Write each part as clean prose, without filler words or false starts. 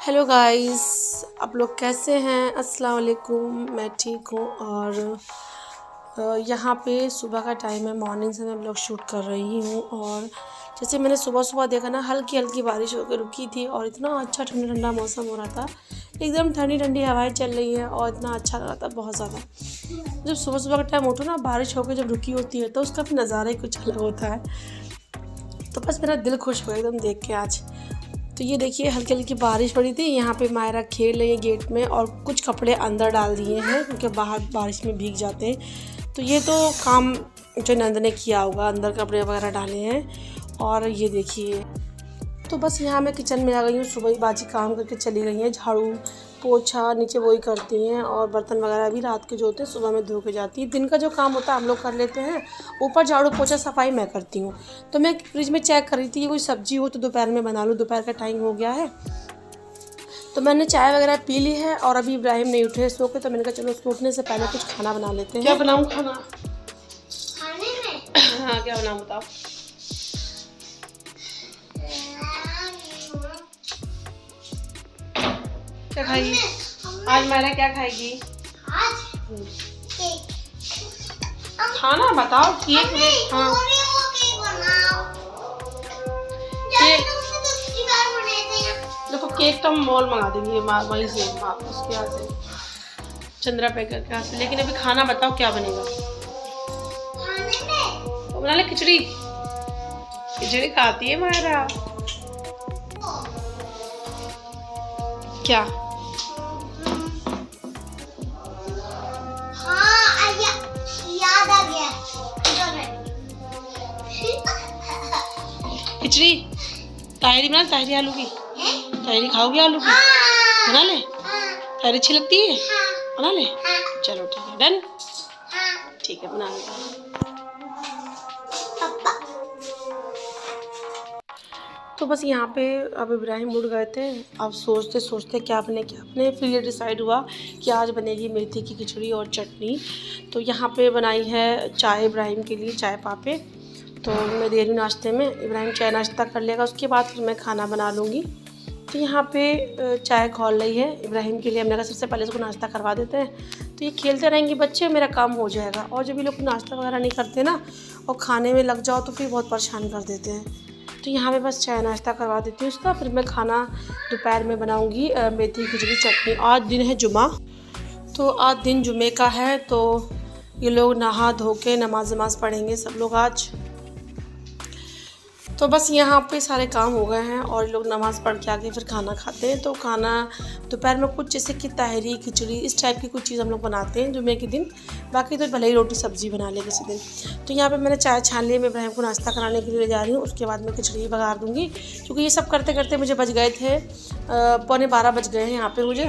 Hello guys, आप लोग कैसे हैं? अस्सलाम वालेकुम। मैं ठीक हूँ और यहाँ पे सुबह का टाइम है। मॉर्निंग से मैं व्लॉग शूट कर रही हूँ और जैसे मैंने सुबह सुबह देखा ना, हल्की हल्की बारिश होकर रुकी थी और इतना अच्छा ठंडा ठंडा मौसम हो रहा था। एकदम ठंडी ठंडी हवाएं चल रही हैं और इतना अच्छा लग रहा था, बहुत ज़्यादा। जब सुबह सुबह का टाइम उठो ना, बारिश होकर जब रुकी होती है तो उसका भी नज़ारा ही कुछ अलग होता है। तो बस मेरा दिल खुश हो गया एकदम देख के आज। तो ये देखिए, हल्की हल्की बारिश पड़ी थी। यहाँ पे मायरा खेल रही है गेट में और कुछ कपड़े अंदर डाल दिए हैं क्योंकि बाहर बारिश में भीग जाते हैं। तो ये तो काम जो नंद ने किया होगा, अंदर कपड़े वगैरह डाले हैं। और ये देखिए, तो बस यहाँ मैं किचन में आ गई हूँ। सुबह ही बाजी काम करके चली गई हैं। झाड़ू पोछा नीचे वही करती हैं और बर्तन वगैरह भी रात के जो होते हैं सुबह में धो के जाती है। दिन का जो काम होता है हम लोग कर लेते हैं, ऊपर झाड़ू पोछा सफाई मैं करती हूँ। तो मैं फ्रिज में चेक कर रही थी कोई सब्जी हो तो दोपहर में बना लूँ, दोपहर का टाइम हो गया है। तो मैंने चाय वगैरह पी ली है और अभी इब्राहिम नहीं उठे सो के, तो मैंने कहा चलो उसको उठने से पहले कुछ खाना बना लेते हैं। क्या बनाऊँ खाना? खाने में हाँ, क्या बनाऊँ बताओ। क्या खाएगी आज मायरा? क्या खाएगी आज? केक। खाना बताओ। केक में हाँ केक बनाओ। केक उसने दूसरी बार बनाए थे। देखो, केक तो हम मॉल मंगा देंगे वहीं से, उसके यहाँ से, चंद्रा बेकर के यहाँ से। लेकिन अभी खाना बताओ क्या बनेगा। खाने में तो बना ले खिचड़ी। खिचड़ी खाती है मायरा। क्या? हाँ, याद आ गया। खिचड़ी ताहिरी बना, ताहिरी आलू की। ताहिरी खाओगी आलू की? बना ले। ताहिरी अच्छी लगती है, बना ले। चलो ठीक है, डन। ठीक है, बना ले। तो बस यहाँ पे अब इब्राहिम उठ गए थे। अब सोचते सोचते क्या बने, फिर ये डिसाइड हुआ कि आज बनेगी मेथी की खिचड़ी और चटनी। तो यहाँ पे बनाई है चाय इब्राहिम के लिए, चाय पापे। तो मैं दे रही हूँ नाश्ते में। इब्राहिम चाय नाश्ता कर लेगा, उसके बाद फिर मैं खाना बना लूँगी। तो यहाँ पे चाय खौल रही है इब्राहिम के लिए। हमने कहा सबसे पहले इसको नाश्ता करवा देते हैं, तो ये खेलते रहेंगे बच्चे, मेरा काम हो जाएगा। और जब ये लोग नाश्ता वगैरह नहीं करते ना और खाने में लग जाओ तो फिर बहुत परेशान कर देते हैं। तो यहाँ पे बस चाय नाश्ता करवा देती हूँ उसका। फिर मैं खाना दोपहर में बनाऊँगी मेथी खिचड़ी चटनी। आज दिन है जुमा, तो आज दिन जुमे का है। तो ये लोग नहा धो के नमाज पढ़ेंगे सब लोग आज। तो बस यहाँ पे सारे काम हो गए हैं और ये लोग नमाज़ पढ़ के आके फिर खाना खाते हैं। तो खाना दोपहर में कुछ जैसे कि ताहिरी खिचड़ी इस टाइप की कुछ चीज़ हम लोग बनाते हैं जुमे के दिन। बाकी तो भले ही रोटी सब्ज़ी बना ले किसी दिन। तो यहाँ पे मैंने चाय छान ली। मैं इब्राहिम को नाश्ता कराने के लिए जा रही हूँ, उसके बाद मैं खिचड़ी बघार दूँगी। क्योंकि ये सब करते करते मुझे बज गए थे 11:15 बज गए हैं यहाँ पर मुझे।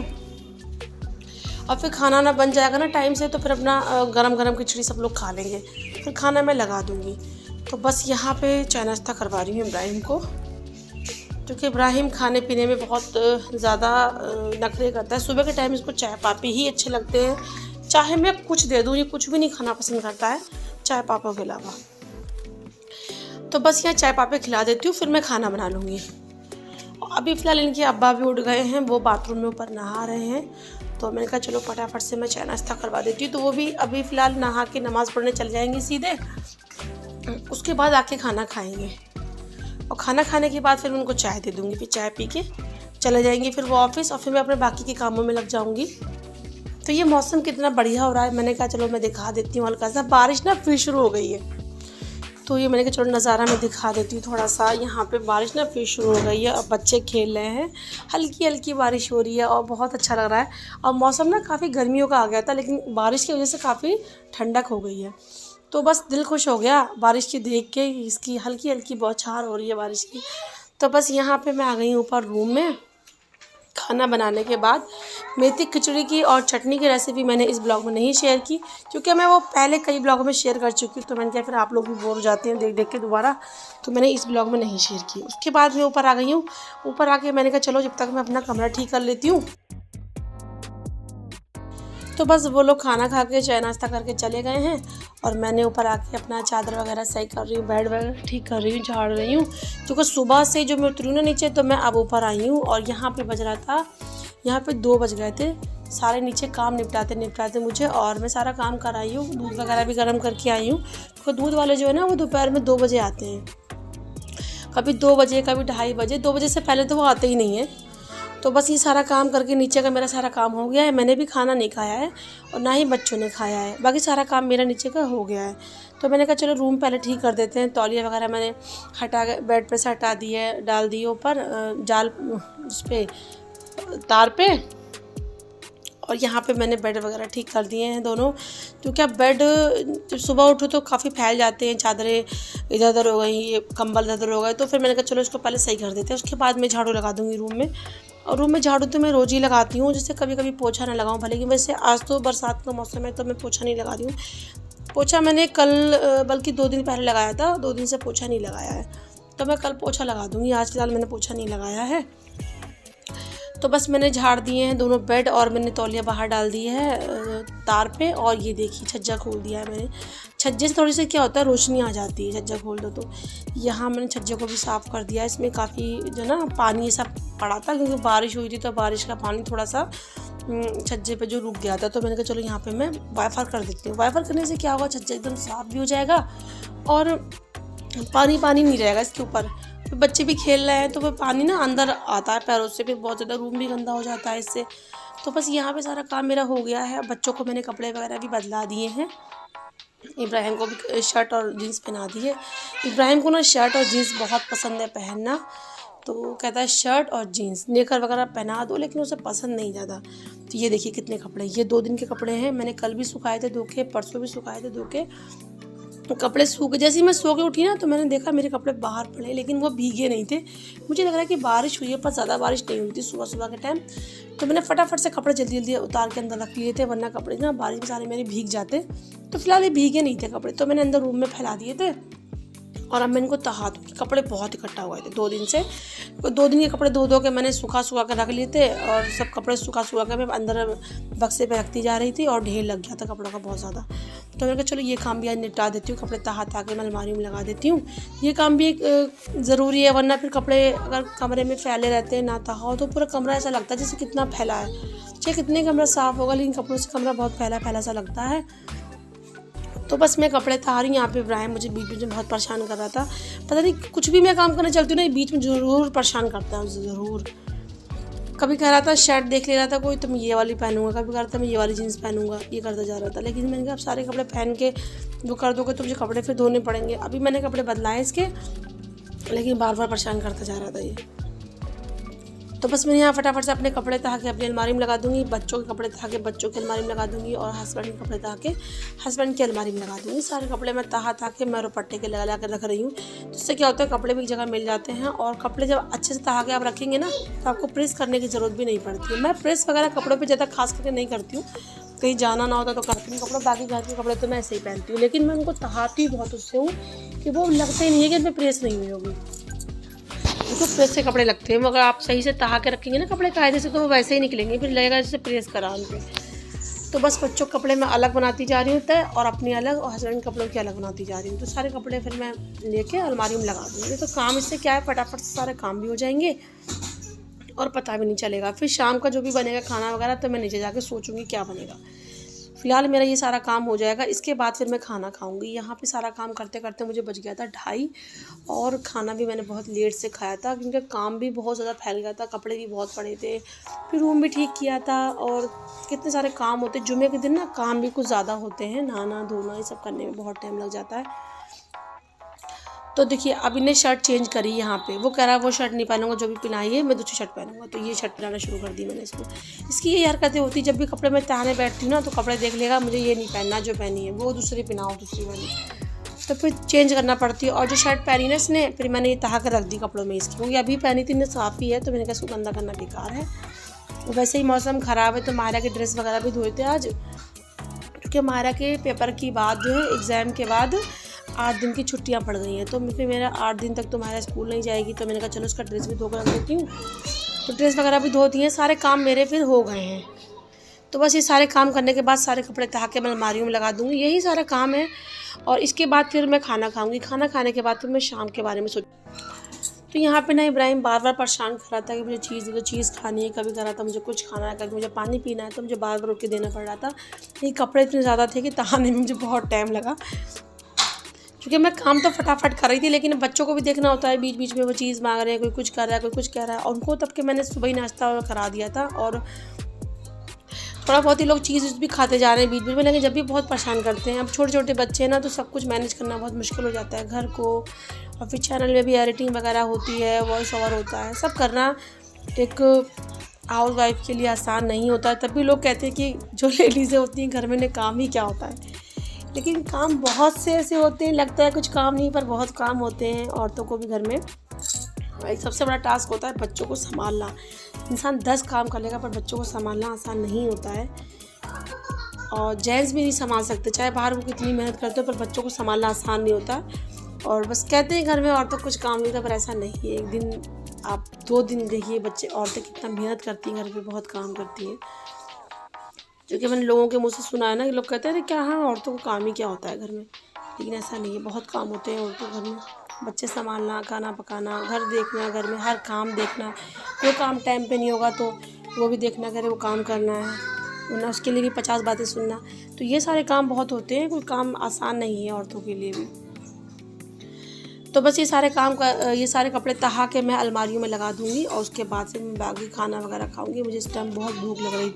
और फिर खाना ना बन जाएगा ना टाइम से, तो फिर अपना गरम गरम खिचड़ी सब लोग खा लेंगे, फिर खाना मैं लगा दूँगी। तो बस यहाँ पे चाय नाश्ता करवा रही हूँ इब्राहिम को, क्योंकि इब्राहिम खाने पीने में बहुत ज़्यादा नखरे करता है। सुबह के टाइम इसको चाय पापे ही अच्छे लगते हैं, चाहे मैं कुछ दे दूँ, ये कुछ भी नहीं खाना पसंद करता है चाय पापा के अलावा। तो बस यहाँ चाय पापे खिला देती हूँ, फिर मैं खाना बना लूँगी। अभी फ़िलहाल इनके अब्बा भी उठ गए हैं, वो बाथरूम में ऊपर नहा रहे हैं। तो मैंने कहा चलो फटाफट से मैं चाय नाश्ता करवा देती हूँ। तो वो भी अभी फ़िलहाल नहा के नमाज़ पढ़ने चल जाएंगे सीधे, उसके बाद आके खाना खाएंगे। और खाना खाने के बाद फिर उनको चाय दे दूँगी, फिर चाय पी के चले जाएंगे फिर वो ऑफिस, और फिर मैं अपने बाकी के कामों में लग जाऊँगी। तो ये मौसम कितना बढ़िया हो रहा है, मैंने कहा चलो मैं दिखा देती हूँ हल्का सा। बारिश ना फिर शुरू हो गई है, तो ये मैंने कहा चलो नज़ारा मैं दिखा देती हूँ थोड़ा सा। यहाँ पे बारिश ना फिर शुरू हो गई है और बच्चे खेल रहे हैं, हल्की हल्की बारिश हो रही है और बहुत अच्छा लग रहा है। और मौसम ना काफ़ी गर्मियों का आ गया था, लेकिन बारिश की वजह से काफ़ी ठंडक हो गई है। तो बस दिल खुश हो गया बारिश की देख के, इसकी हल्की हल्की बौछार हो रही है बारिश की। तो बस यहाँ पे मैं आ गई हूँ ऊपर रूम में। खाना बनाने के बाद मेथी खिचड़ी की और चटनी की रेसिपी मैंने इस ब्लॉग में नहीं शेयर की, क्योंकि मैं वो पहले कई ब्लॉगों में शेयर कर चुकी हूँ। तो मैंने कहा फिर आप लोग भी बोर हो जाते हैं देख देख के दोबारा, तो मैंने इस ब्लॉग में नहीं शेयर की। उसके बाद मैं ऊपर आ गई हूँ। ऊपर आके मैंने कहा चलो जब तक मैं अपना कमरा ठीक कर लेती हूँ। तो बस वो लोग खाना खा के चाय नाश्ता करके चले गए हैं और मैंने ऊपर आके अपना चादर वगैरह सही कर रही हूँ, बेड वगैरह ठीक कर रही हूँ, झाड़ रही हूँ। क्योंकि सुबह से जो मैं उतरी हूँ ना नीचे, तो मैं अब ऊपर आई हूँ और यहाँ पे बज रहा था, यहाँ पे 2 बज गए थे। सारे नीचे काम निपटाते मुझे, और मैं सारा काम कर आई हूँ। दूध वगैरह भी गर्म करके आई हूँ, क्योंकि दूध वाले जो है ना वो दोपहर में 2 बजे आते हैं, कभी 2 बजे कभी 2:30 बजे। 2 बजे से पहले तो वो आते ही नहीं है। तो बस ये सारा काम करके नीचे का मेरा सारा काम हो गया है। मैंने भी खाना नहीं खाया है और ना ही बच्चों ने खाया है, बाकी सारा काम मेरा नीचे का हो गया है। तो मैंने कहा चलो रूम पहले ठीक कर देते हैं। तौलिया वगैरह मैंने हटा के बेड पे से हटा दी है, डाल दी ऊपर जाल उस पर तार पे, और यहाँ पे मैंने बेड वगैरह ठीक कर दिए हैं दोनों। क्योंकि अब बेड जब सुबह उठो तो काफ़ी फैल जाते हैं, चादरें इधर उधर हो गई, ये कंबल इधर उधर हो गए। तो फिर मैंने कहा चलो इसको पहले सही कर देते हैं, उसके बाद मैं झाड़ू लगा दूँगी रूम में। और रूम में झाड़ू तो मैं रोज़ ही लगाती हूँ, जिससे कभी कभी पोछा ना लगाऊँ भले। कि वैसे आज तो बरसात का मौसम है तो मैं पोछा नहीं लगा रही हूँ। पोछा मैंने कल बल्कि 2 दिन पहले लगाया था, 2 दिन से पोछा नहीं लगाया है, तो मैं कल पोछा लगा दूँगी। आज फिलहाल मैंने पोछा नहीं लगाया है। तो बस मैंने झाड़ दिए हैं दोनों बेड, और मैंने तौलिया बाहर डाल दी है तार पे। और ये देखिए छज्जा खोल दिया है मैंने। छज्जे से थोड़ी सी क्या होता है, रोशनी आ जाती है छज्जा खोल दो तो। यहाँ मैंने छज्जे को भी साफ़ कर दिया है। इसमें काफ़ी जो ना पानी ऐसा पड़ा था, क्योंकि बारिश हुई थी तो बारिश का पानी थोड़ा सा छज्जे पे जो रुक गया था। तो मैंने कहा चलो यहाँ पे मैं वाइफर कर देती हूँ। वाइफर करने से क्या होगा, छज्जा एकदम साफ़ भी हो जाएगा और पानी नहीं रहेगा इसके ऊपर। तो बच्चे भी खेल रहे हैं तो वो पानी ना अंदर आता है पैरों से, फिर बहुत ज़्यादा रूम भी गंदा हो जाता है इससे। तो बस यहाँ पे सारा काम मेरा हो गया है। बच्चों को मैंने कपड़े वगैरह भी बदला दिए हैं। इब्राहिम को भी शर्ट और जीन्स पहना दी है। इब्राहिम को ना शर्ट और जीन्स बहुत पसंद है पहनना, तो कहता है शर्ट और जीन्स नेकर वगैरह पहना दो, लेकिन उसे पसंद नहीं ज़्यादा। तो ये देखिए कितने कपड़े, ये 2 दिन के कपड़े हैं। मैंने कल भी सुखाए थे धो के, परसों भी सुखाए थे धो के। कपड़े सूख, जैसे ही मैं सो के उठी ना तो मैंने देखा मेरे कपड़े बाहर पड़े, लेकिन वो भीगे नहीं थे। मुझे लग रहा है कि बारिश हुई है, पर ज़्यादा बारिश नहीं हुई थी सुबह के टाइम। तो मैंने फटाफट से कपड़े जल्दी उतार के अंदर रख लिए थे, वरना कपड़े ना बारिश में सारे मेरे भीग जाते। तो फिलहाल ये भीगे नहीं थे कपड़े, तो मैंने अंदर रूम में फैला दिए थे। और अब मैं इनको तहा दूँगी। कपड़े बहुत इकट्ठा हुए थे 2 दिन से। 2 दिन के कपड़े धो के मैंने सुखा के रख लिए थे, और सब कपड़े सुखा के मैं अंदर बक्से पे रखती जा रही थी, और ढेर लग गया था कपड़ों का बहुत ज़्यादा। तो मैंने कहा चलो ये काम भी आज निपटा देती हूँ, कपड़े तहा के मैं अलमारी में लगा देती हूँ। ये काम भी एक ज़रूरी है, वरना फिर कपड़े अगर कमरे में फैले रहते हैं ना तहा हो, तो पूरा कमरा ऐसा लगता है जैसे कितना फैला है। चाहे कितने कमरा साफ़ होगा, लेकिन कपड़ों से कमरा बहुत फैला सा लगता है। तो बस मैं कपड़े तहा रही हूँ। यहाँ पे इब्राहिम मुझे बीच में बहुत परेशान कर रहा था। पता नहीं कुछ भी मैं काम करने चलती हूँ ना, बीच में ज़रूर परेशान करता है, ज़रूर। कभी कह रहा था शर्ट देख ले रहा था कोई, तो मैं ये वाली पहनूंगा, कभी कह रहा था मैं ये वाली जीन्स पहनूंगा, ये करता जा रहा था। लेकिन मैंने कहा अब सारे कपड़े पहन के वो कर दोगे तो मुझे कपड़े फिर धोने पड़ेंगे। अभी मैंने कपड़े बदलाए इसके, लेकिन बार बार परेशान करता जा रहा था ये। तो बस मैं यहाँ फटाफट से अपने कपड़े तहा के अपनी अलमारी में लगा दूँगी, बच्चों के कपड़े तहा के बच्चों की अलमारी में लगा दूँगी, और हस्बैंड के कपड़े तहा के हस्बैंड की अलमारी में लगा दूँगी। सारे कपड़े मैं तहा के मैं रुपट्टे के लगा कर रख रही हूँ। तो इससे क्या होता है, कपड़े भी एक जगह मिल जाते हैं, और कपड़े जब अच्छे से तहा के आप रखेंगे ना तो आपको प्रेस करने की ज़रूरत भी नहीं पड़ती है। मैं प्रेस वगैरह कपड़ों पर ज़्यादा खास करके नहीं करती हूँ, कहीं जाना ना होता तो करती हूँ कपड़ों। बाकी घर के कपड़े तो मैं ऐसे ही पहनती हूँ, लेकिन मैं उनको तहाती बहुत उससे हूँ कि वो लगते ही नहीं है कि इनमें प्रेस नहीं हुई होगी। तो प्रेस से कपड़े लगते हैं, मगर आप सही से तहा के रखेंगे ना कपड़े कायदे से, तो वो वैसे ही निकलेंगे, फिर लगेगा जैसे प्रेस करा उनके। तो बस बच्चों के कपड़े मैं अलग बनाती जा रही हूँ तय, और अपनी अलग, और हस्बैंड कपड़ों की अलग बनाती जा रही हूँ। तो सारे कपड़े फिर मैं लेके अलमारी में लगा दूँगी। तो काम इससे क्या है, फटाफट से सारे काम भी हो जाएंगे और पता भी नहीं चलेगा। फिर शाम का जो भी बनेगा खाना वगैरह, तो मैं नीचे जाके सोचूंगी क्या बनेगा। फ़िलहाल मेरा ये सारा काम हो जाएगा, इसके बाद फिर मैं खाना खाऊंगी। यहाँ पे सारा काम करते करते मुझे बज गया था 2:30, और खाना भी मैंने बहुत लेट से खाया था, क्योंकि काम भी बहुत ज़्यादा फैल गया था, कपड़े भी बहुत पड़े थे, फिर रूम भी ठीक किया था, और कितने सारे काम होते। जुमे के दिन ना काम भी कुछ ज़्यादा होते हैं, नहाना धोना ये सब करने में बहुत टाइम लग जाता है। तो देखिए अब इन्हें शर्ट चेंज करी यहाँ पे, वो कह रहा है वो शर्ट नहीं पहनूंगा जो भी पहनाई है, मैं दूसरी शर्ट पहनूंगा। तो ये शर्ट पहनाना शुरू कर दी मैंने इसको। इसकी ये हरकतें होती, जब भी कपड़े मैं तहाने बैठती हूँ ना तो कपड़े देख लेगा, मुझे ये नहीं पहनना जो पहनी है, वो दूसरी पहनाओ दूसरी वाली, तो फिर चेंज करना पड़ती है। और जो शर्ट पहनी ना इसने, फिर मैंने ये तहा कर रख दी कपड़ों में इसकी, क्योंकि अभी पहनी थी इन्हें साफ़ ही है, तो मैंने कहा इसको गंदा करना बेकार है। वैसे ही मौसम ख़राब है, तो मायरा के ड्रेस वगैरह भी धोए थे आज, क्योंकि मायरा के पेपर की बाद जो है एग्ज़ाम के बाद 8 दिन की छुट्टियां पड़ गई हैं। तो फिर मेरा 8 दिन तक तो मायरा स्कूल नहीं जाएगी, तो मैंने कहा चलो उसका ड्रेस भी धो कर रख देती हूँ। तो ड्रेस वगैरह भी धो दिए, सारे काम मेरे फिर हो गए हैं। तो बस ये सारे काम करने के बाद सारे कपड़े तहा के मैं अलमारियों में लगा दूँगी, यही सारा काम है। और इसके बाद फिर मैं खाना खाऊँगी, खाना खाने के बाद फिर मैं शाम के बारे में तो यहाँ पे ना इब्राहिम बार बार परेशान कर रहा था कि मुझे चीज़ खानी है, कभी कह रहा था मुझे कुछ खाना है, कभी मुझे पानी पीना है, तो मुझे बार बार उठ के देना पड़ रहा था। ये कपड़े इतने ज़्यादा थे कि तहाने में मुझे बहुत टाइम लगा, क्योंकि मैं काम तो फटाफट कर रही थी, लेकिन बच्चों को भी देखना होता है, बीच बीच में वो चीज़ मांग रहे हैं, कोई कुछ कर रहा है, कोई कुछ कह रहा है। और उनको तब के मैंने सुबह ही नाश्ता करा दिया था, और थोड़ा बहुत ही लोग चीज़ भी खाते जा रहे हैं बीच बीच में, लेकिन जब भी बहुत परेशान करते हैं। अब छोटे छोटे बच्चे हैं ना, तो सब कुछ मैनेज करना बहुत मुश्किल हो जाता है घर को, और फिर चैनल में भी एडिटिंग वगैरह होती है, वॉइस ओवर होता है, सब करना एक हाउस वाइफ के लिए आसान नहीं होता है। तब भी लोग कहते हैं कि जो लेडीज़ें होती हैं घर में, ने काम ही क्या होता है, लेकिन काम बहुत से ऐसे होते हैं, लगता है कुछ काम नहीं, पर बहुत काम होते हैं औरतों को भी घर में। एक सबसे बड़ा टास्क होता है बच्चों को संभालना। इंसान 10 काम कर लेगा, पर बच्चों को संभालना आसान नहीं होता है, और जेंट्स भी नहीं संभाल सकते, चाहे बाहर वो कितनी मेहनत करते हो, पर बच्चों को संभालना आसान नहीं होता। और बस कहते हैं घर में औरतों को कुछ काम नहीं था, पर ऐसा नहीं है। एक दिन आप 2 दिन देखिए औरतें कितना मेहनत करती हैं, घर पे बहुत काम करती हैं। क्योंकि मैंने लोगों के मुँह से सुना है ना कि लोग कहते हैं क्या, हाँ औरतों को काम ही क्या होता है घर में, लेकिन ऐसा नहीं है, बहुत काम होते हैं औरतों घर में। बच्चे संभालना, खाना पकाना, घर देखना, घर में हर काम देखना, कोई काम टाइम पे नहीं होगा तो वो भी देखना, करे वो काम करना है, वरना उसके लिए भी 50 बातें सुनना। तो ये सारे काम बहुत होते हैं, कोई काम आसान नहीं है औरतों के लिए भी। तो बस ये सारे कपड़े तहा के मैं अलमारियों में लगा दूँगी, और उसके बाद से मैं बाकी खाना वगैरह खाऊँगी। मुझे इस टाइम बहुत भूख लग रही।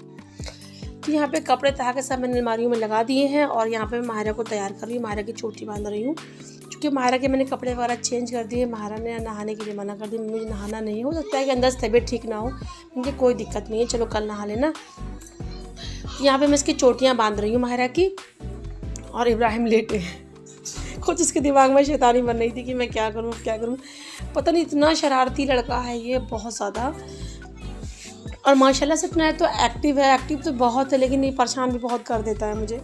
तो यहाँ पे कपड़े तहा के सब मैंने अलमारियों में लगा दिए हैं, और यहाँ पे मैं माहिरा को तैयार कर रही हूँ, माहिरा की चोटी बांध रही हूँ। क्योंकि माहिरा के मैंने कपड़े वगैरह चेंज कर दिए। माहिरा ने नहाने के लिए मना कर दी, मुझे नहाना नहीं, हो सकता है कि अंदर से तबीयत ठीक ना हो, मुझे कोई दिक्कत नहीं है, चलो कल नहा लेना। यहाँ पे मैं इसकी चोटियाँ बांध रही हूँ माहिरा की, और इब्राहिम लेटे हैं। कुछ इसके दिमाग में शैतानी बन रही थी कि मैं क्या करूँ क्या करूँ, पता नहीं, इतना शरारती लड़का है ये, बहुत ज़्यादा। और माशाल्लाह से इतना है तो एक्टिव है, एक्टिव तो बहुत है, लेकिन ये परेशान भी बहुत कर देता है मुझे।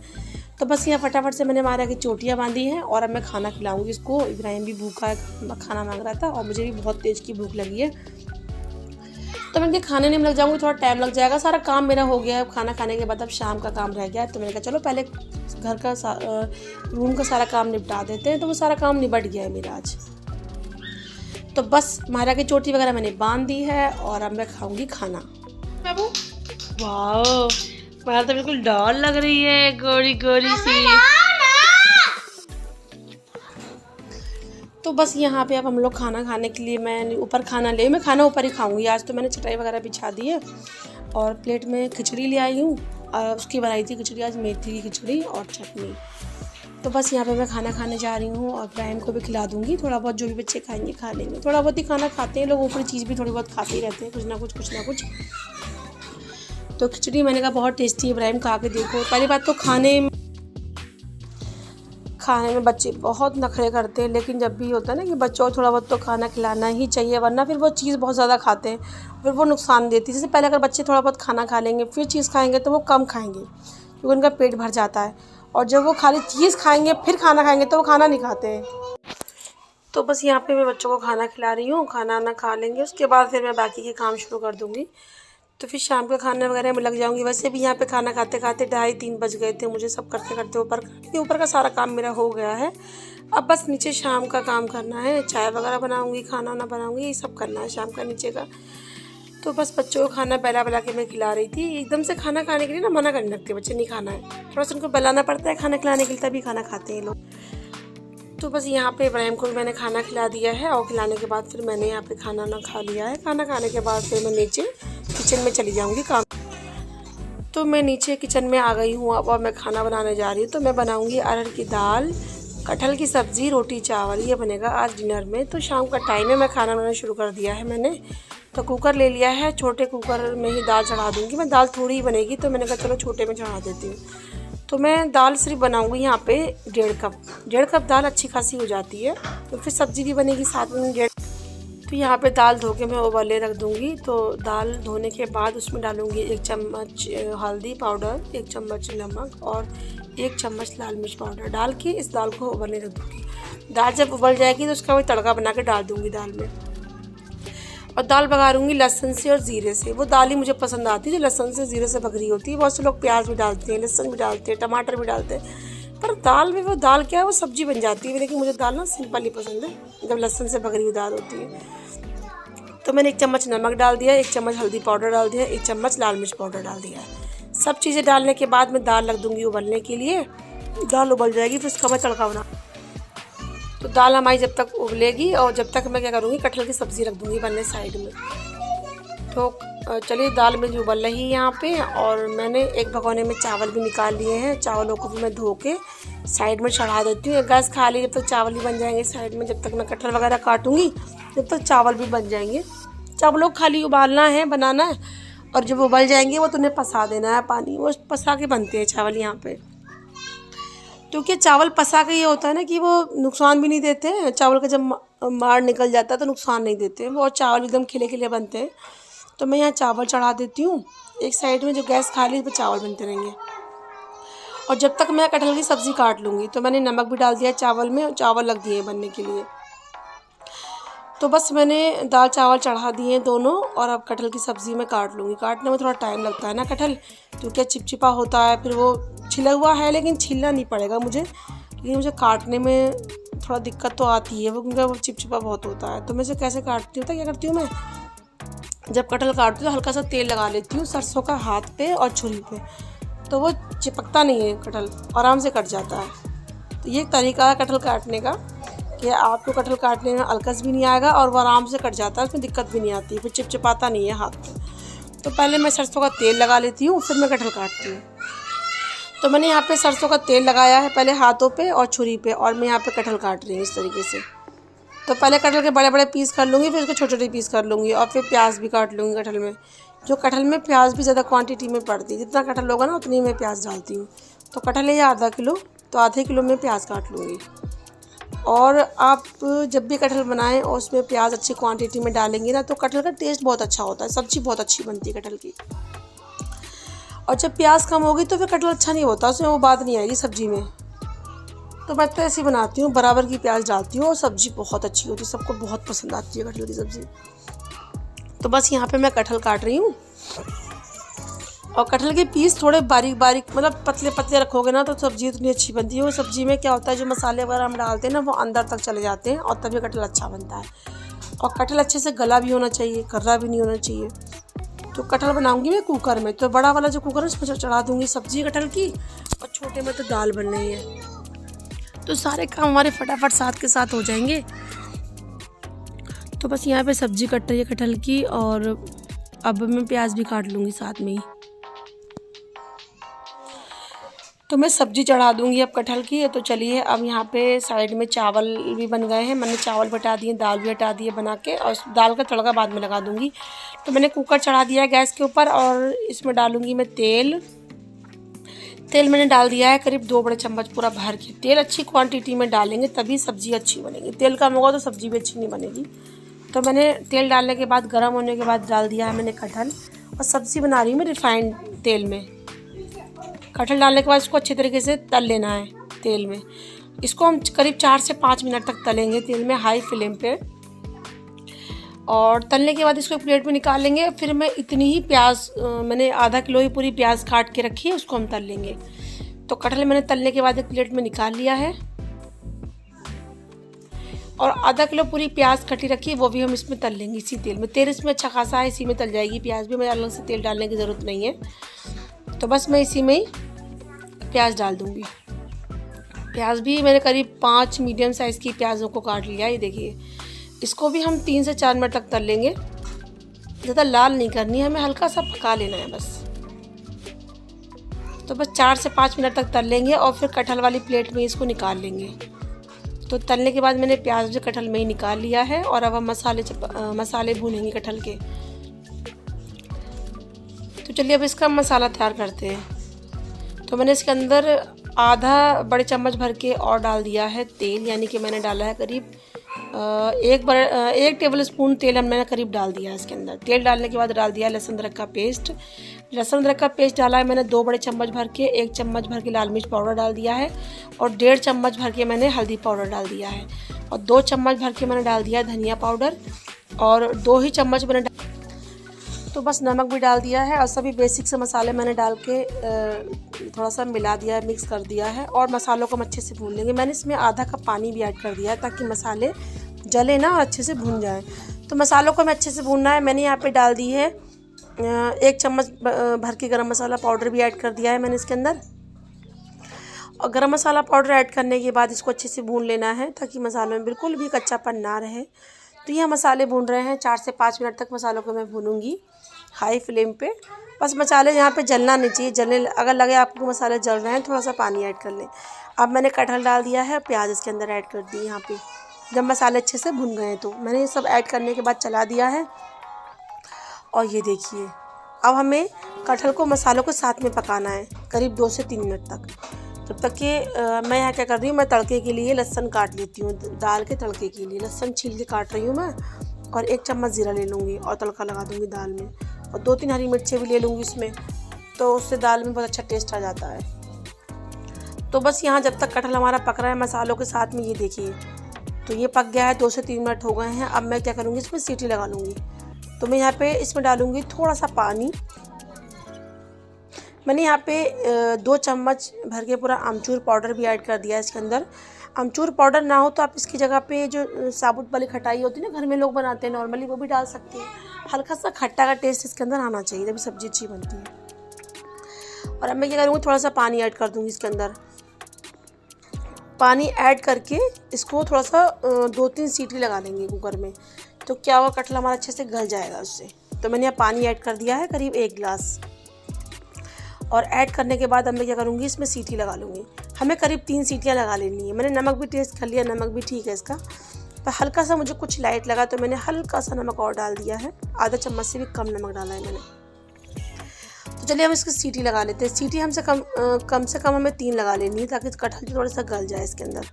तो बस यहाँ फटाफट से मैंने माहिरा की चोटियाँ बांधी हैं, और अब मैं खाना खिलाऊंगी इसको। इब्राहिम भी भूखा है, खाना मांग रहा था, और मुझे भी बहुत तेज़ की भूख लगी है, तो मैंने खाने में लग जाऊँगी, थोड़ा टाइम लग जाएगा। सारा काम मेरा हो गया है, खाना खाने के बाद अब शाम का काम रह गया है। तो मैंने कहा चलो पहले घर का रूम का सारा काम निपटा देते हैं, तो वो सारा काम निपट गया है मेरा आज। तो बस माहिरा की चोटी वगैरह मैंने बांध दी है, और अब मैं खाऊंगी खाना। बाबू वाह, माहिरा तो बिल्कुल डॉल लग रही है, गोरी गोरी सी। तो बस यहाँ पे अब हम लोग खाना खाने के लिए, मैं ऊपर मैं खाना ऊपर ही खाऊंगी आज। तो मैंने चटाई वगैरह बिछा दी है, और प्लेट में खिचड़ी ले आई हूँ, उसकी बनाई थी खिचड़ी आज, मेथी की खिचड़ी और चटनी। तो बस यहाँ पे मैं खाना खाने जा रही हूँ, और इब्राहिम को भी खिला दूँगी। थोड़ा बहुत जो भी बच्चे खाएंगे खा लेंगे, थोड़ा बहुत ही खाना खाते हैं लोग, ऊपरी चीज़ भी थोड़ी बहुत खाते ही रहते हैं, कुछ ना कुछ। तो खिचड़ी मैंने कहा बहुत टेस्टी, इब्राहिम खा के देखो। पहली बात तो खाने में बच्चे बहुत नखरे करते हैं, लेकिन जब भी होता है ना कि बच्चों को थोड़ा बहुत तो खाना खिलाना ही चाहिए, वरना फिर वो चीज़ बहुत ज़्यादा खाते हैं, फिर वो नुकसान देती है। जैसे पहले अगर बच्चे थोड़ा बहुत खाना खा लेंगे, फिर चीज़ खाएंगे, तो वो कम खाएंगे, क्योंकि उनका पेट भर जाता है। और जब वो खाली चीज़ खाएंगे फिर खाना खाएंगे, तो वो खाना नहीं खाते हैं। तो बस यहाँ पे मैं बच्चों को खाना खिला रही हूँ, खाना खा लेंगे, उसके बाद फिर मैं बाकी के काम शुरू कर दूँगी। तो फिर शाम का खाना वगैरह में लग जाऊंगी। वैसे भी यहाँ पे खाना खाते खाते 2:30-3 बज गए थे मुझे, सब करते करते ऊपर का सारा काम मेरा हो गया है। अब बस नीचे शाम का काम करना है, चाय वगैरह बनाऊंगी, खाना बनाऊंगी, ये सब करना है शाम का नीचे का। तो बस बच्चों को खाना बला के मैं खिला रही थी। एकदम से खाना खाने के लिए ना मना करने लगते बच्चे, नहीं खाना है, थोड़ा सा उनको बलाना पड़ता है खाना खिलाने के लिए, तभी खाना खाते हैं लोग। तो बस यहाँ पे इब्राहिम को मैंने खाना खिला दिया है, और खिलाने के बाद फिर मैंने यहाँ पे खाना खा लिया है। खाना खाने के बाद फिर मैं नीचे किचन में चली जाऊँगी काम। तो मैं नीचे किचन में आ गई हूँ, अब मैं खाना बनाने जा रही हूँ। तो मैं बनाऊँगी अरहर की दाल, कटहल की सब्ज़ी, रोटी चावल, ये बनेगा आज डिनर में। तो शाम का टाइम है, मैं खाना बनाना शुरू कर दिया है मैंने। तो कुकर ले लिया है, छोटे कुकर में ही दाल चढ़ा दूँगी मैं। दाल थोड़ी ही बनेगी, तो मैंने कहा चलो छोटे में चढ़ा देती हूँ। तो मैं दाल सिर्फ बनाऊँगी यहाँ पे 1.5 कप दाल अच्छी खासी हो जाती है। तो फिर सब्ज़ी भी बनेगी साथ में 1.5। तो यहाँ पे दाल धो के मैं उबाले रख दूँगी। तो दाल धोने के बाद उसमें डालूँगी 1 चम्मच हल्दी पाउडर, 1 चम्मच नमक और 1 चम्मच लाल मिर्च पाउडर डाल के इस दाल को उबलने रख दूँगी। दाल जब उबल जाएगी तो उसका वही तड़का बना के डाल दूँगी दाल में। और दाल बघारूंगी लहसुन से और ज़ीरे से। वो दाल ही मुझे पसंद आती है जो लहसुन से ज़ीरे से बघरी होती है। बहुत से लोग प्याज भी डालते हैं, लहसुन भी डालते हैं, टमाटर भी डालते हैं, पर दाल में वो दाल क्या है, वो सब्जी बन जाती है। लेकिन मुझे दाल ना सिंपल ही पसंद है जब लहसुन से बघरी हुई दाल होती है। तो मैंने 1 चम्मच नमक डाल दिया, 1 चम्मच हल्दी पाउडर डाल दिया, 1 चम्मच लाल मिर्च पाउडर डाल दिया है। सब चीज़ें डालने के बाद मैं दाल रख दूँगी उबलने के लिए। दाल उबल जाएगी फिर उसका मैं तड़का बना। तो दाल हमारी जब तक उबलेगी और जब तक मैं क्या करूँगी, कटहल की सब्ज़ी रख दूँगी बनने साइड में। तो चलिए दाल मेरी उबल रही है यहाँ पे, और मैंने एक भगोने में चावल भी निकाल लिए हैं। चावलों को भी मैं धो के साइड में चढ़ा देती हूँ। गैस खाली जब तक चावल भी बन जाएंगे साइड में, जब तक मैं कटहल वगैरह काटूँगी जब तक चावल भी बन जाएंगे। चावलों को खाली उबालना है, बनाना है, और जब उबल जाएंगे वो तो उन्हें पसा देना है पानी। वो पसा के बनते हैं चावल यहाँ पे, क्योंकि चावल पसा के ये होता है ना कि वो नुकसान भी नहीं देते हैं। चावल का जब मार निकल जाता है तो नुकसान नहीं देते हैं वो, और चावल एकदम खिले खिले बनते हैं। तो मैं यहाँ चावल चढ़ा देती हूँ एक साइड में, जो गैस खाली है, पर चावल बनते रहेंगे। और जब तक मैं कटहल की सब्ज़ी काट लूँगी, तो मैंने नमक भी डाल दिया चावल में, और चावल रख दिए बनने के लिए। तो बस मैंने दाल चावल चढ़ा दिए दोनों, और अब कटहल की सब्ज़ी मैं काट लूँगी। काटने में थोड़ा टाइम लगता है ना कटहल, क्योंकि चिपचिपा होता है। फिर वो छिला हुआ है लेकिन छीलना नहीं पड़ेगा मुझे, लेकिन मुझे काटने में थोड़ा दिक्कत तो आती है वो, क्योंकि वो चिपचिपा बहुत होता है। तो मैं इसे कैसे काटती हूँ, तो क्या करती हूँ, मैं जब कटहल काटती हूँ तो हल्का सा तेल लगा लेती हूँ सरसों का हाथ पे और छुरी पे, तो वो चिपकता नहीं है, कटहल आराम से कट जाता है। तो ये एक तरीका है कटहल काटने का कि आपको कटहल काटने में अलकस भी नहीं आएगा और वो आराम से कट जाता है, उसमें दिक्कत भी नहीं आती, फिर चिपचिपाता नहीं है हाथ पे। तो पहले मैं सरसों का तेल लगा लेती हूँ, फिर मैं कटहल काटती हूँ। तो मैंने यहाँ पे सरसों का तेल लगाया है पहले हाथों पे और छुरी पे, और मैं यहाँ पे कटहल काट रही हूँ इस तरीके से। तो पहले कटहल के बड़े बड़े पीस कर लूँगी, फिर उसको छोटे छोटे पीस कर लूँगी, और फिर प्याज भी काट लूँगी कटहल में। जो कटहल में प्याज भी ज़्यादा क्वांटिटी में पड़ती है, जितना कटहल होगा ना उतनी मैं प्याज डालती हूँ। तो कटहल है आधा किलो, तो आधे किलो में प्याज काट लूँगी। और आप जब भी कटहल बनाएं और उसमें प्याज अच्छी क्वांटिटी में डालेंगे ना, तो कटहल का टेस्ट बहुत अच्छा होता है, सब्ज़ी बहुत अच्छी बनती है कटहल की। और जब प्याज कम होगी तो फिर कटहल अच्छा नहीं होता, उसमें वो बात नहीं आएगी सब्ज़ी में। तो मैं तो ऐसे बनाती हूँ, बराबर की प्याज डालती हूँ, और सब्ज़ी बहुत अच्छी होती है, सबको बहुत पसंद आती है कटहल की सब्ज़ी। तो बस यहाँ पे मैं कटहल काट रही हूँ, और कटहल के पीस थोड़े बारीक बारीक, मतलब पतले पतले रखोगे ना तो सब्ज़ी इतनी अच्छी बनती है। वो सब्ज़ी में क्या होता है, जो मसाले वगैरह हम डालते हैं ना वो अंदर तक चले जाते हैं, और तभी कटहल अच्छा बनता है। और कटहल अच्छे से गला भी होना चाहिए, कर्रा भी नहीं होना चाहिए। तो कटहल बनाऊंगी मैं कुकर में, तो बड़ा वाला जो कुकर है उसमें चढ़ा दूंगी सब्ज़ी कटहल की, और छोटे में तो दाल बन रही है। तो सारे काम हमारे फटाफट साथ के साथ हो जाएंगे। तो बस यहाँ पे सब्ज़ी कट रही है कटहल की, और अब मैं प्याज भी काट लूँगी साथ में ही। तो मैं सब्ज़ी चढ़ा दूँगी अब कटहल की। तो चलिए अब यहाँ पे साइड में चावल भी बन गए हैं, मैंने चावल भी हटा दिए, दाल भी हटा दिए बना के, और दाल का तड़का बाद में लगा दूँगी। तो मैंने कुकर चढ़ा दिया है गैस के ऊपर, और इसमें डालूँगी मैं तेल। तेल मैंने डाल दिया है करीब 2 बड़े चम्मच पूरा भर के। तेल अच्छी क्वांटिटी में डालेंगे तभी सब्ज़ी अच्छी बनेगी, तेल कम होगा तो सब्ज़ी भी अच्छी नहीं बनेगी। तो मैंने तेल डालने के बाद, गर्म होने के बाद डाल दिया है मैंने कटहल, और सब्ज़ी बना रही हूँ मैं रिफाइंड तेल में। कटहल डालने के बाद इसको अच्छे तरीके से तल लेना है तेल में। इसको हम करीब 4 से 5 मिनट तक तलेंगे तेल में, हाई फ्लेम पे। और तलने के बाद इसको एक प्लेट में निकाल लेंगे। फिर मैं इतनी ही प्याज, मैंने आधा किलो ही पूरी प्याज काट के रखी है, उसको हम तल लेंगे। तो कटहल मैंने तलने के बाद एक प्लेट में निकाल लिया है, और आधा किलो पूरी प्याज कटी रखी है, वो भी हम इसमें तल लेंगे इसी तेल में। तेल इसमें अच्छा खासा है, इसी में तल जाएगी प्याज भी, मुझे अलग से तेल डालने की ज़रूरत नहीं है। तो बस मैं इसी में ही प्याज डाल दूँगी। प्याज भी मैंने करीब 5 मीडियम साइज़ की प्याज़ों को काट लिया, ये देखिए। इसको भी हम 3 से 4 मिनट तक तल लेंगे, ज़्यादा लाल नहीं करनी है, हमें हल्का सा पका लेना है बस। तो बस 4 से 5 मिनट तक तल लेंगे, और फिर कटहल वाली प्लेट में इसको निकाल लेंगे। तो तलने के बाद मैंने प्याज जो कटहल में ही निकाल लिया है, और अब हम मसाले भूनेंगे कटहल के। तो चलिए अब इसका मसाला तैयार करते हैं। तो मैंने इसके अंदर आधा बड़े चम्मच भर के और डाल दिया है तेल, यानी कि मैंने डाला है करीब 1 टेबल स्पून तेल मैंने करीब डाल दिया है इसके अंदर। तेल डालने के बाद डाल दिया लहसुन अदरक का पेस्ट। लहसुन अदरक का पेस्ट डाला है मैंने 2 बड़े चम्मच भर के। 1 चम्मच भर के लाल मिर्च पाउडर डाल दिया है, और 1.5 चम्मच भर के मैंने हल्दी पाउडर डाल दिया है। और 2 चम्मच भर के मैंने डाल दिया धनिया पाउडर और 2 ही चम्मच मैंने तो बस नमक भी डाल दिया है और सभी बेसिक से मसाले मैंने डाल के थोड़ा सा मिला दिया है, मिक्स कर दिया है और मसालों को हम अच्छे से भून लेंगे। मैंने इसमें आधा कप पानी भी ऐड कर दिया है ताकि मसाले जले ना और अच्छे से भून जाएं। तो मसालों को हमें अच्छे से भूनना है। मैंने यहाँ पे डाल दी है 1 चम्मच भर के गरम मसाला पाउडर भी ऐड कर दिया है मैंने इसके अंदर। और गरम मसाला पाउडर ऐड करने के बाद इसको अच्छे से भून लेना है ताकि मसालों में बिल्कुल भी कच्चापन ना रहे। तो ये मसाले भून रहे हैं, 4 से 5 मिनट तक मसालों को मैं भूनूंगी हाई फ्लेम पे। बस मसाले यहाँ पे जलना नहीं चाहिए, जलने अगर लगे आपको मसाले जल रहे हैं थोड़ा सा पानी ऐड कर लें। अब मैंने कटहल डाल दिया है, प्याज इसके अंदर ऐड कर दी यहाँ पे। जब मसाले अच्छे से भुन गए हैं तो मैंने ये सब ऐड करने के बाद चला दिया है। और ये देखिए अब हमें कटहल को मसालों के साथ में पकाना है करीब 2 से 3 मिनट तक। जब तक कि मैं यहाँ क्या कर रही हूँ, मैं तड़के के लिए लहसुन काट लेती हूँ। दाल के तड़के के लिए लहसुन छील के काट रही हूँ मैं और 1 चम्मच ज़ीरा ले लूँगी और तड़का लगा दूँगी दाल में। और 2-3 हरी मिर्चें भी ले लूँगी इसमें, तो उससे दाल में बहुत अच्छा टेस्ट आ जाता है। तो बस यहाँ जब तक कटहल हमारा पक रहा है मसालों के साथ में, ये देखिए तो ये पक गया है, 2 से 3 मिनट हो गए हैं। अब मैं क्या करूँगी, इसमें सीटी लगा लूँगी। तो मैं यहाँ पे इसमें डालूँगी थोड़ा सा पानी। मैंने यहाँ पे 2 चम्मच भर के पूरा आमचूर पाउडर भी ऐड कर दिया है इसके अंदर। आमचूर पाउडर ना हो तो आप इसकी जगह पे जो साबुत वाली खटाई होती है ना, घर में लोग बनाते हैं नॉर्मली, वो भी डाल सकते हैं। हल्का सा खट्टा का टेस्ट इसके अंदर आना चाहिए तभी सब्ज़ी अच्छी बनती है। और अब मैं क्या करूँगी, थोड़ा सा पानी ऐड कर दूँगी इसके अंदर। पानी ऐड करके इसको थोड़ा सा 2-3 सीटी लगा लेंगे कुकर में, तो क्या होगा कटहल हमारा अच्छे से गल जाएगा उससे। तो मैंने यहाँ पानी ऐड कर दिया है करीब 1 गिलास। और ऐड करने के बाद अब मैं क्या करूँगी, इसमें सीटी लगा लूँगी। हमें करीब 3 सीटियाँ लगा लेनी है। मैंने नमक भी टेस्ट कर लिया, नमक भी ठीक है इसका, पर हल्का सा मुझे कुछ लाइट लगा तो मैंने हल्का सा नमक और डाल दिया है। आधा चम्मच से भी कम नमक डाला है मैंने। तो चलिए हम इसकी सीटी लगा लेते हैं। सीटी हमसे कम से कम हमें 3 लगा लेनी है ताकि कटहल थोड़ा सा गल जाए इसके अंदर।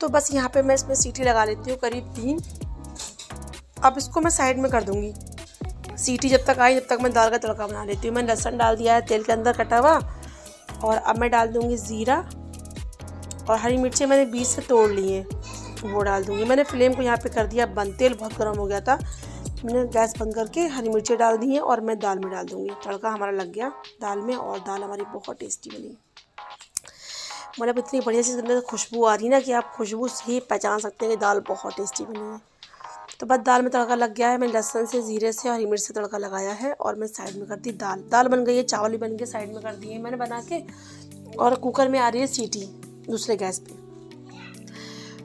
तो बस यहाँ पे मैं इसमें सीटी लगा लेती हूँ करीब 3। अब इसको मैं साइड में कर दूँगी। सीटी जब तक आई जब तक मैं दाल का तड़का बना लेती हूँ। मैंने लहसुन डाल दिया है तेल के अंदर कटा हुआ, और अब मैं डाल दूँगी ज़ीरा और हरी मिर्चें मैंने बीच से तोड़ ली हैं, वो डाल दूँगी। मैंने फ्लेम को यहाँ पे कर दिया बंद, तेल बहुत गर्म हो गया था। मैंने गैस बंद करके हरी मिर्चें डाल दी हैं और मैं दाल में डाल दूँगी। तड़का हमारा लग गया दाल में और दाल हमारी बहुत टेस्टी बनी। मतलब इतनी बढ़िया से अंदर खुशबू आ रही ना कि आप खुशबू से ही पहचान सकते हैं कि दाल बहुत टेस्टी बनी है। तो बस दाल में तड़का लग गया है। मैंने लहसुन से, ज़ीरे से, हरी मिर्च से तड़का लगाया है और मैं साइड में कर दी दाल। दाल बन गई है, चावल भी बन के साइड में कर दिए मैंने बना के, और कुकर में आ रही है सीटी दूसरे गैस पे।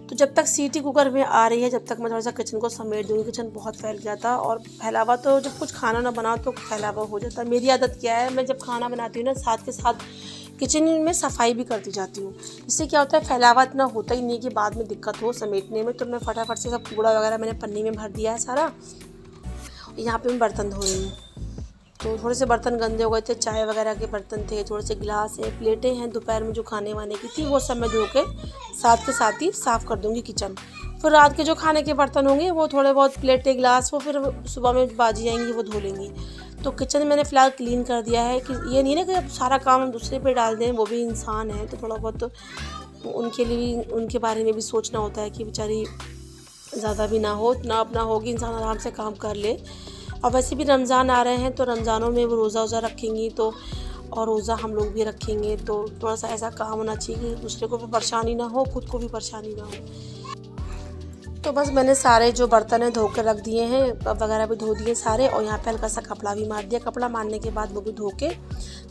तो जब तक सीटी कुकर में आ रही है जब तक मैं थोड़ा सा किचन को समेट दूँगी। किचन बहुत फैल गया था और फैला हुआ, तो जब कुछ खाना ना बनाओ तो फैला हुआ हो जाता है। मेरी आदत क्या है, मैं जब खाना बनाती हूँ ना साथ के साथ किचन में सफाई भी करती जाती हूँ। इससे क्या होता है, फैलावा इतना होता ही नहीं कि बाद में दिक्कत हो समेटने में। तो मैं फटाफट से सब कूड़ा वगैरह मैंने पन्नी में भर दिया है सारा। यहाँ पे मैं बर्तन धो रही हूँ, तो थोड़े से बर्तन गंदे हो गए थे, चाय वगैरह के बर्तन थे, थोड़े से गिलास है, प्लेटें हैं दोपहर में जो खाने वाने की थी, वो सब मैं धो के साथ ही साफ़ कर दूँगी किचन। फिर रात के जो खाने के बर्तन होंगे वो थोड़े बहुत प्लेटें गिलास वो फिर सुबह में बाजी जाएंगी, वो धो लेंगी। तो किचन मैंने फ़िलहाल क्लीन कर दिया है कि ये नहीं ना कि अब सारा काम हम दूसरे पे डाल दें, वो भी इंसान है तो थोड़ा बहुत तो उनके लिए उनके बारे में भी सोचना होता है कि बेचारी ज़्यादा भी ना हो, इतना अपना हो कि इंसान आराम से काम कर ले। और वैसे भी रमज़ान आ रहे हैं तो रमज़ानों में वो रोज़ा वोज़ा रखेंगी, तो और रोज़ा हम लोग भी रखेंगे, तो थोड़ा सा ऐसा काम होना चाहिए कि दूसरे को भी परेशानी ना हो, खुद को भी परेशानी ना हो। तो बस मैंने सारे जो बर्तन हैं धो के रख दिए हैं, कप वगैरह भी धो दिए सारे, और यहाँ पे हल्का सा कपड़ा भी मार दिया। कपड़ा मारने के बाद वो भी धो के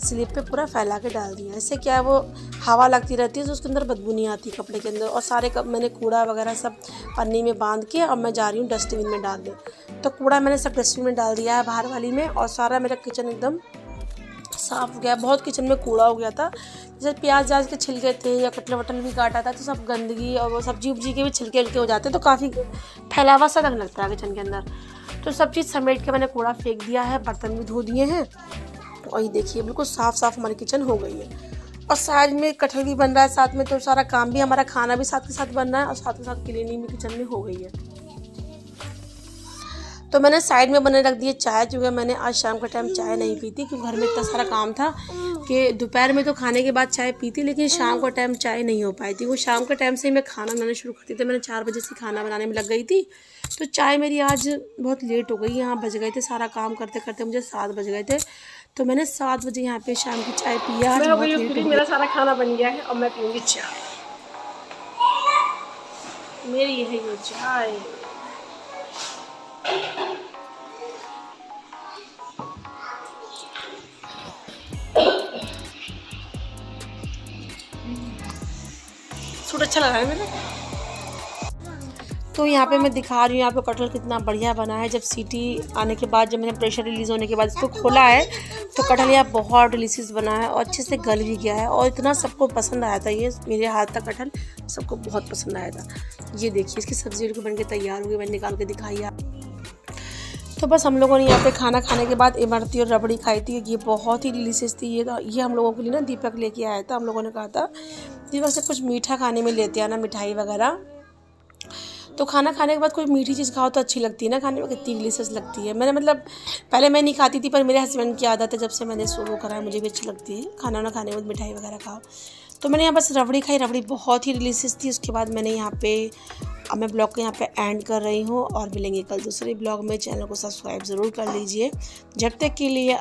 स्लिप पे पूरा फैला के डाल दिया। इससे क्या है, वो हवा लगती रहती है तो उसके अंदर बदबू नहीं आती कपड़े के अंदर। और सारे कप मैंने कूड़ा वगैरह सब पन्नी में बांध के अब मैं जा रही हूँ डस्टबिन में डालने। तो कूड़ा मैंने सब डस्टबिन में डाल दिया है बाहर वाली में, और सारा मेरा किचन एकदम साफ़ हो गया। बहुत किचन में कूड़ा हो गया था, जैसे प्याज व्याज के छिलके थे या कटल वटल भी काटा था, तो सब गंदगी और वो सब्जी उब्जी के भी छिलके उलके हो जाते, तो काफ़ी फैलावा सा लगने लगता है किचन के अंदर। तो सब चीज़ समेट के मैंने कूड़ा फेंक दिया है, बर्तन भी धो दिए हैं, और ये देखिए बिल्कुल साफ़ हमारी किचन हो गई है। और साइड में कटहल भी बन रहा है साथ में, तो सारा काम भी हमारा, खाना भी साथ के साथ बन रहा है और साथ के साथ क्लीनिंग भी किचन में हो गई है। तो मैंने साइड में बने रख दिए चाय, क्योंकि मैंने आज शाम का टाइम चाय नहीं पी थी, क्योंकि घर में इतना सारा काम था कि दोपहर में तो खाने के बाद चाय पी थी, लेकिन शाम का टाइम चाय नहीं हो पाई थी। वो शाम के टाइम से ही मैं खाना बनाना शुरू करती थी। मैंने 4 बजे से खाना बनाने में लग गई थी, तो चाय मेरी आज बहुत लेट हो गई। यहाँ बज गए थे, सारा काम करते करते मुझे 7 बज गए थे, तो मैंने 7 बजे यहाँ पे शाम की चाय पिया। आज बहुत लेट हो गई। मेरा सारा खाना बन गया है और मैं पीऊँगी चाय। मेरी है ये चाय। सूट अच्छा लगा है मेरा। तो यहाँ पे मैं दिखा रही हूँ यहाँ पे कटहल कितना बढ़िया बना है। जब सीटी आने के बाद, जब मैंने प्रेशर रिलीज़ होने के बाद इसको खोला है, तो कटहल यहाँ बहुत डिलीशियस बना है और अच्छे से गल भी गया है और इतना सबको पसंद आया था। ये मेरे हाथ का कटहल सबको बहुत पसंद आया था। ये देखिए इसकी सब्ज़ी बिल्कुल बन के तैयार हो गई, मैंने निकाल के दिखाई आप। तो बस हम लोगों ने यहाँ पे खाना खाने के बाद इमरती और रबड़ी खाई थी। ये बहुत ही डिलीशियस थी। ये हम लोगों के लिए ना दीपक लेके आया था। हम लोगों ने कहा था दीपक से कुछ मीठा खाने में लेते आना, मिठाई वगैरह। तो खाना खाने के बाद कोई मीठी चीज़ खाओ तो अच्छी लगती है ना, खाने में कितनी डिलीशियस लगती है। मैंने मतलब पहले मैं नहीं खाती थी, पर मेरे हस्बैंड की आदत है, जब से मैंने शुरू करा है मुझे भी अच्छी लगती है खाना ना खाने में मिठाई वगैरह खाओ। तो मैंने यहाँ बस रबड़ी खाई, रबड़ी बहुत ही डिलीशियस थी। उसके बाद मैंने यहाँ पे, अब मैं ब्लॉग को यहाँ पे एंड कर रही हूँ और मिलेंगे कल दूसरे ब्लॉग में। चैनल को सब्सक्राइब ज़रूर कर लीजिए। जब तक के लिए